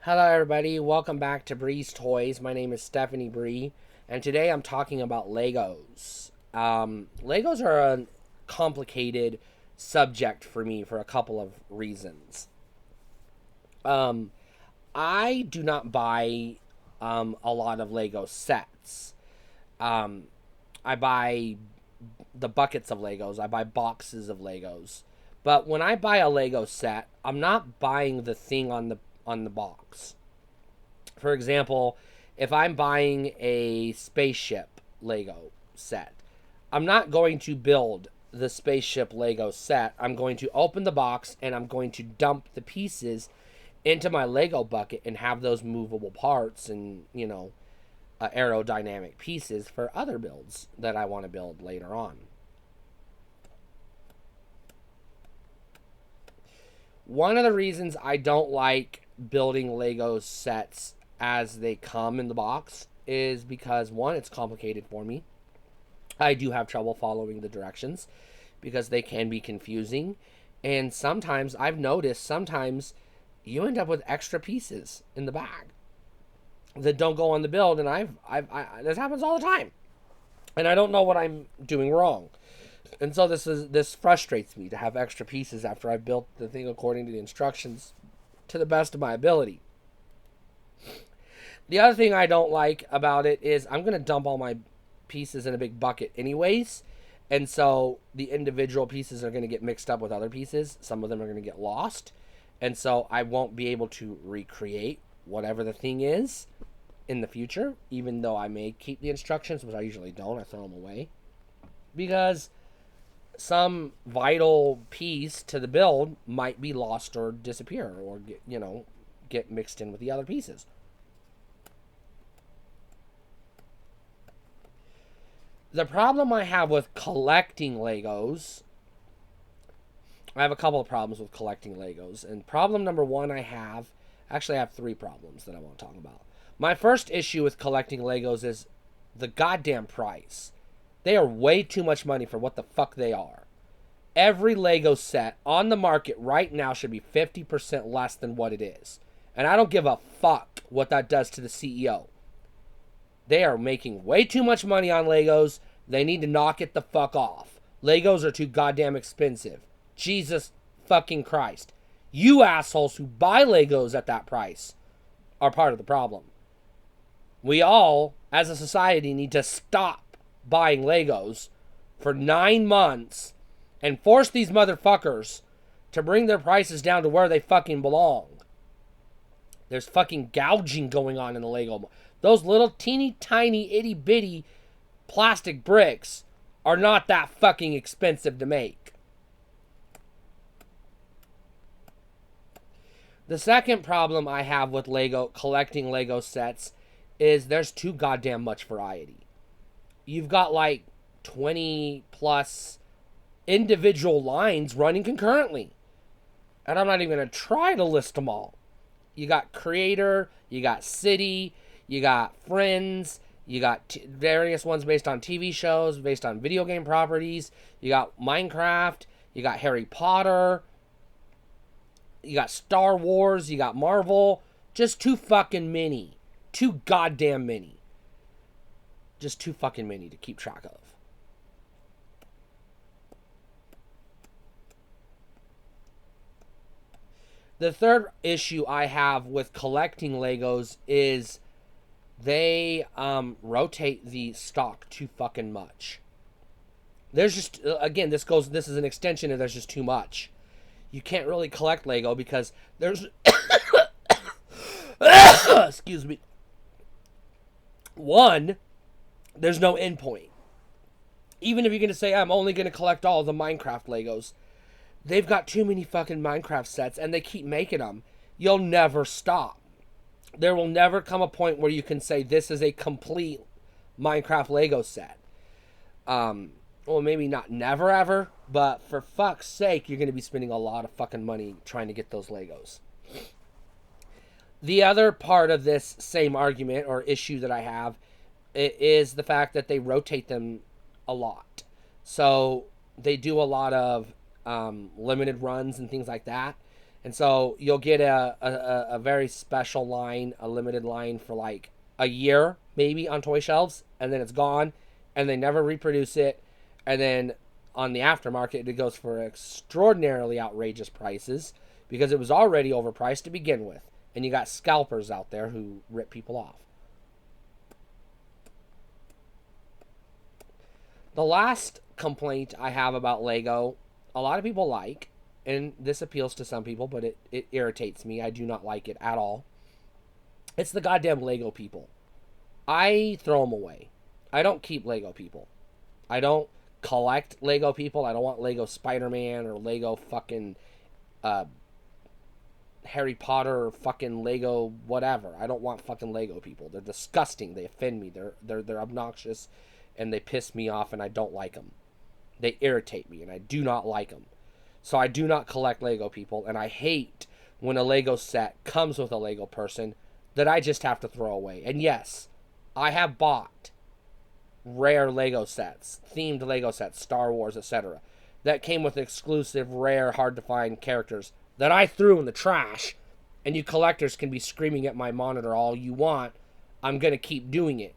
Hello, everybody. Welcome back to Bree's Toys. My name is Stephanie Bree, and today I'm talking about Legos. Legos are a complicated subject for me for a couple of reasons. Um, I do not buy a lot of Lego sets. Um, I buy the buckets of Legos. I buy boxes of Legos. But when I buy a Lego set, I'm not buying the thing on the box. For example, if I'm buying a spaceship Lego set, I'm not going to build the spaceship Lego set. I'm going to open the box and I'm going to dump the pieces into my Lego bucket and have those movable parts and, aerodynamic pieces for other builds that I want to build later on. One of the reasons I don't like building Lego sets as they come in the box is because, one, it's complicated for me. I do have trouble following the directions because they can be confusing. And sometimes I've noticed you end up with extra pieces in the bag that don't go on the build, and this happens all the time, and I don't know what I'm doing wrong. And so this frustrates me to have extra pieces after I've built the thing according to the instructions to the best of my ability. The other thing I don't like about it is I'm going to dump all my pieces in a big bucket anyways. And so the individual pieces are going to get mixed up with other pieces. Some of them are going to get lost. And so I won't be able to recreate whatever the thing is in the future, even though I may keep the instructions, which I usually don't. I throw them away. Because some vital piece to the build might be lost or disappear or get mixed in with the other pieces. The problem I have with collecting Legos, I have a couple of problems with collecting Legos. And problem number one I have three problems that I want to talk about. My first issue with collecting Legos is the goddamn price. They are way too much money for what the fuck they are. Every Lego set on the market right now should be 50% less than what it is. And I don't give a fuck what that does to the CEO. They are making way too much money on Legos. They need to knock it the fuck off. Legos are too goddamn expensive. Jesus fucking Christ. You assholes who buy Legos at that price are part of the problem. We all, as a society, need to stop buying Legos for 9 months and force these motherfuckers to bring their prices down to where they fucking belong. There's fucking gouging going on in the Lego. Those little teeny tiny itty bitty plastic bricks are not that fucking expensive to make. The second problem I have with collecting Lego sets is there's too goddamn much variety. You've got like 20 plus individual lines running concurrently. And I'm not even going to try to list them all. You got Creator, you got City, you got Friends, you got various ones based on TV shows, based on video game properties. You got Minecraft, you got Harry Potter, you got Star Wars, you got Marvel. Just too fucking many. Too goddamn many. Just too fucking many to keep track of. The third issue I have with collecting Legos is they rotate the stock too fucking much. There's just, again, this is an extension and there's just too much. You can't really collect Lego because there's excuse me. One, there's no end point. Even if you're going to say I'm only going to collect all of the Minecraft Legos, they've got too many fucking Minecraft sets and they keep making them. You'll never stop. There will never come a point where you can say this is a complete Minecraft Lego set. Well, maybe not never ever, but for fuck's sake, you're going to be spending a lot of fucking money trying to get those Legos. The other part of this same argument or issue that I have is the fact that they rotate them a lot. So they do a lot of limited runs and things like that. And so you'll get a very special line, a limited line for like a year maybe on toy shelves, and then it's gone, and they never reproduce it. And then on the aftermarket, it goes for extraordinarily outrageous prices because it was already overpriced to begin with. And you got scalpers out there who rip people off. The last complaint I have about Lego, a lot of people like, and this appeals to some people, but it irritates me. I do not like it at all. It's the goddamn Lego people. I throw them away. I don't keep Lego people. I don't collect Lego people. I don't want Lego Spider-Man or Lego fucking Harry Potter or fucking Lego whatever. I don't want fucking Lego people. They're disgusting. They offend me. They're obnoxious, and they piss me off, and I don't like them. They irritate me, and I do not like them. So I do not collect Lego people, and I hate when a Lego set comes with a Lego person that I just have to throw away. And yes, I have bought rare Lego sets, themed Lego sets, Star Wars, etc., that came with exclusive, rare, hard-to-find characters that I threw in the trash, and you collectors can be screaming at my monitor all you want. I'm going to keep doing it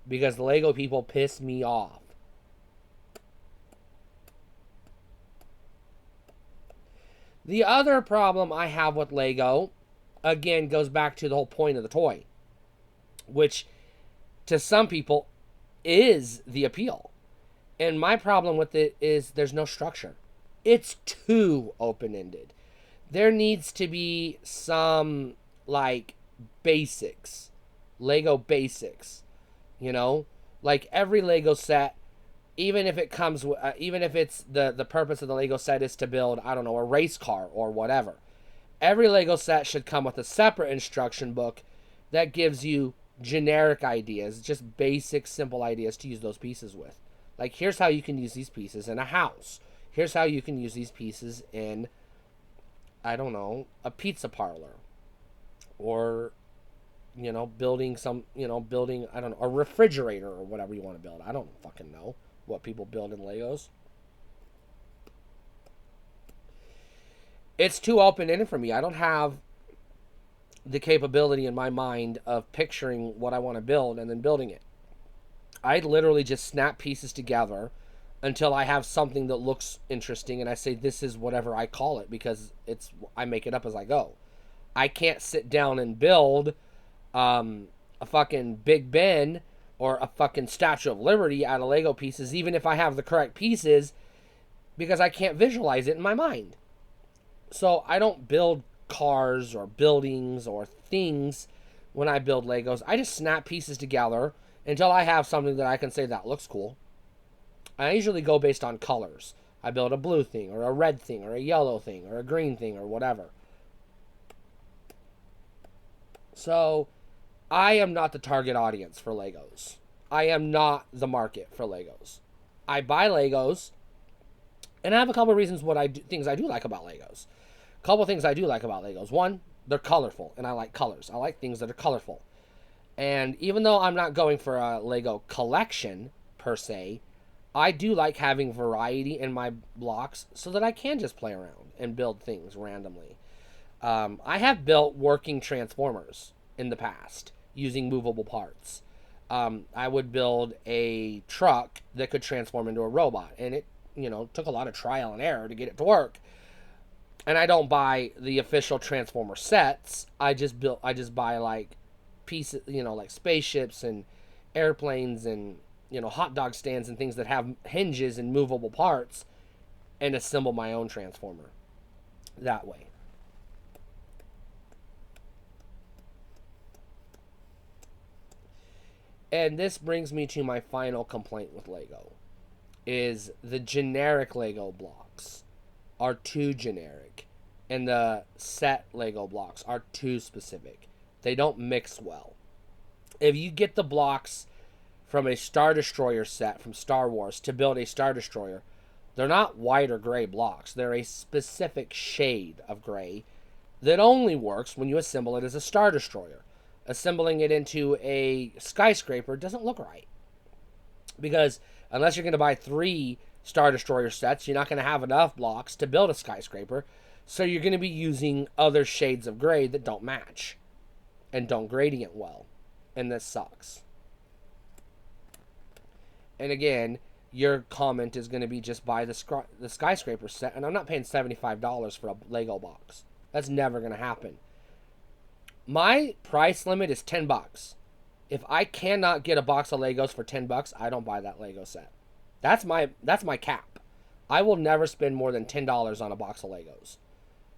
because the Lego people piss me off. The other problem I have with Lego, again, goes back to the whole point of the toy, which to some people is the appeal. And my problem with it is there's no structure. It's too open-ended. There needs to be some, like, basics. Lego basics. You know? Like, every Lego set, even if it comes, even if it's the purpose of the Lego set is to build, I don't know, a race car or whatever. Every Lego set should come with a separate instruction book that gives you generic ideas, just basic, simple ideas to use those pieces with. Like, here's how you can use these pieces in a house. Here's how you can use these pieces in, I don't know, a pizza parlor. Or, you know, building some, you know, building, I don't know, a refrigerator or whatever you want to build. I don't fucking know what people build in Legos. It's too open-ended for me. I don't have the capability in my mind of picturing what I want to build and then building it. I literally just snap pieces together until I have something that looks interesting, and I say this is whatever I call it because I make it up as I go. I can't sit down and build a fucking Big Ben or a fucking Statue of Liberty out of Lego pieces, even if I have the correct pieces, because I can't visualize it in my mind. So I don't build cars or buildings or things when I build Legos. I just snap pieces together until I have something that I can say that looks cool. I usually go based on colors. I build a blue thing or a red thing or a yellow thing or a green thing or whatever. So I am not the target audience for Legos. I am not the market for Legos. I buy Legos, and I have a couple of reasons things I do like about Legos. A couple of things I do like about Legos. One, they're colorful, and I like colors. I like things that are colorful. And even though I'm not going for a Lego collection, per se, I do like having variety in my blocks so that I can just play around and build things randomly. I have built working Transformers in the past using movable parts. I would build a truck that could transform into a robot, and it, you know, took a lot of trial and error to get it to work. And I don't buy the official Transformer sets. I just buy like pieces, you know, like spaceships and airplanes and, you know, hot dog stands and things that have hinges and movable parts, and assemble my own Transformer that way. And this brings me to my final complaint with Lego, is the generic Lego blocks are too generic, and the set Lego blocks are too specific. They don't mix well. If you get the blocks from a Star Destroyer set from Star Wars to build a Star Destroyer, they're not white or gray blocks. They're a specific shade of gray that only works when you assemble it as a Star Destroyer. Assembling it into a skyscraper doesn't look right. Because unless you're going to buy 3 Star Destroyer sets, you're not going to have enough blocks to build a skyscraper. So you're going to be using other shades of gray that don't match and don't gradient well. And this sucks. And again, your comment is going to be just buy the skyscraper set. And I'm not paying $75 for a Lego box. That's never going to happen. My price limit is $10. If I cannot get a box of Legos for $10, I don't buy that Lego set. That's my cap. I will never spend more than $10 on a box of Legos.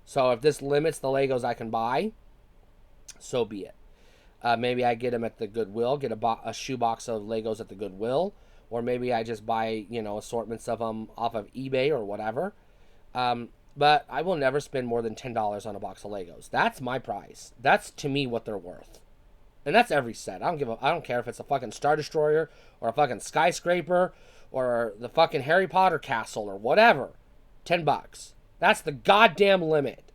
So if this limits the Legos I can buy, so be it. Maybe I get them at the Goodwill, get a shoebox of Legos at the Goodwill, or maybe I just buy, assortments of them off of eBay or whatever. But I will never spend more than $10 on a box of Legos. That's my price. That's, to me, what they're worth. And that's every set. I don't care if it's a fucking Star Destroyer or a fucking skyscraper or the fucking Harry Potter castle or whatever. $10. That's the goddamn limit.